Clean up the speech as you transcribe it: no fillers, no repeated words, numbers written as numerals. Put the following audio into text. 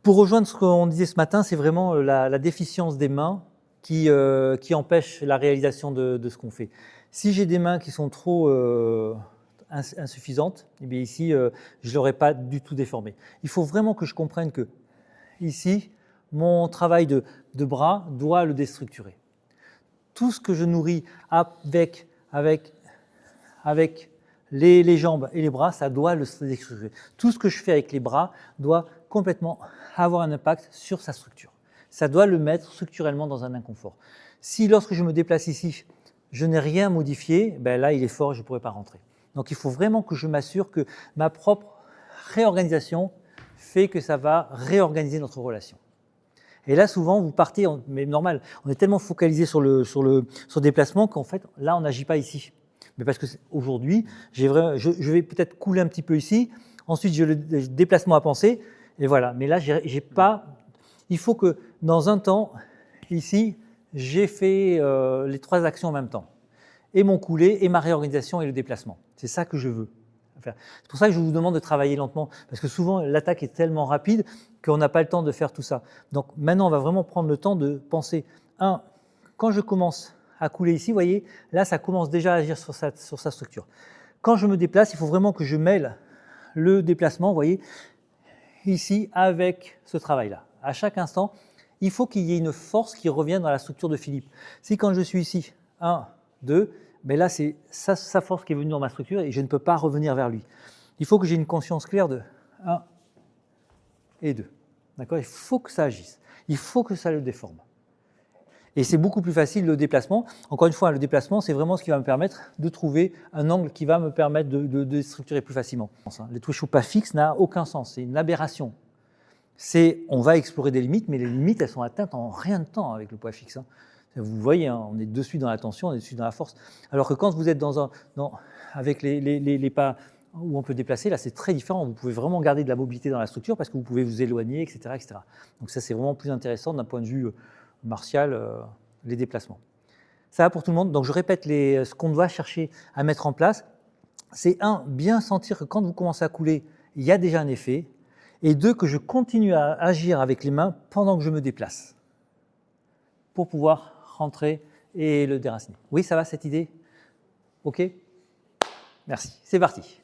Pour rejoindre ce qu'on disait ce matin, c'est vraiment la déficience des mains qui empêche la réalisation de ce qu'on fait. Si j'ai des mains qui sont trop insuffisantes, eh bien ici, je ne l'aurais pas du tout déformé. Il faut vraiment que je comprenne que ici, mon travail de bras doit le déstructurer. Tout ce que je nourris avec les jambes et les bras, ça doit le déstructurer. Tout ce que je fais avec les bras doit complètement avoir un impact sur sa structure. Ça doit le mettre structurellement dans un inconfort. Si lorsque je me déplace ici, je n'ai rien modifié, ben là il est fort et je ne pourrai pas rentrer. Donc il faut vraiment que je m'assure que ma propre réorganisation fait que ça va réorganiser notre relation. Et là, souvent, vous partez, mais normal, on est tellement focalisé sur le déplacement qu'en fait, là, on n'agit pas ici. Mais parce que aujourd'hui, je vais peut-être couler un petit peu ici, ensuite, j'ai le déplacement à penser, et voilà. Mais là, j'ai pas. Il faut que dans un temps, ici, j'ai fait les trois actions en même temps. Et mon coulé, et ma réorganisation, et le déplacement. C'est ça que je veux. C'est pour ça que je vous demande de travailler lentement, parce que souvent l'attaque est tellement rapide qu'on n'a pas le temps de faire tout ça. Donc maintenant, on va vraiment prendre le temps de penser. Quand je commence à couler ici, vous voyez, là, ça commence déjà à agir sur sa structure. Quand je me déplace, il faut vraiment que je mêle le déplacement, vous voyez, ici, avec ce travail-là. À chaque instant, il faut qu'il y ait une force qui revienne dans la structure de Philippe. Si quand je suis ici, 1, 2, mais là, c'est sa force qui est venue dans ma structure et je ne peux pas revenir vers lui. Il faut que j'ai une conscience claire de 1 et 2. D'accord ? Il faut que ça agisse. Il faut que ça le déforme. Et c'est beaucoup plus facile le déplacement. Encore une fois, le déplacement, c'est vraiment ce qui va me permettre de trouver un angle qui va me permettre de structurer plus facilement. Le twist pas fixe n'a aucun sens. C'est une aberration. On va explorer des limites, mais les limites, elles sont atteintes en rien de temps avec le poids fixe. Vous voyez, on est dessus dans la tension, on est dessus dans la force. Alors que quand vous êtes avec les pas où on peut déplacer, là c'est très différent. Vous pouvez vraiment garder de la mobilité dans la structure parce que vous pouvez vous éloigner, etc. etc. Donc ça c'est vraiment plus intéressant d'un point de vue martial, les déplacements. Ça va pour tout le monde. Donc je répète ce qu'on doit chercher à mettre en place. C'est bien sentir que quand vous commencez à couler, il y a déjà un effet. Et 2, que je continue à agir avec les mains pendant que je me déplace pour pouvoir rentrer et le déraciner. Oui, ça va cette idée ? Ok ? Merci. C'est parti.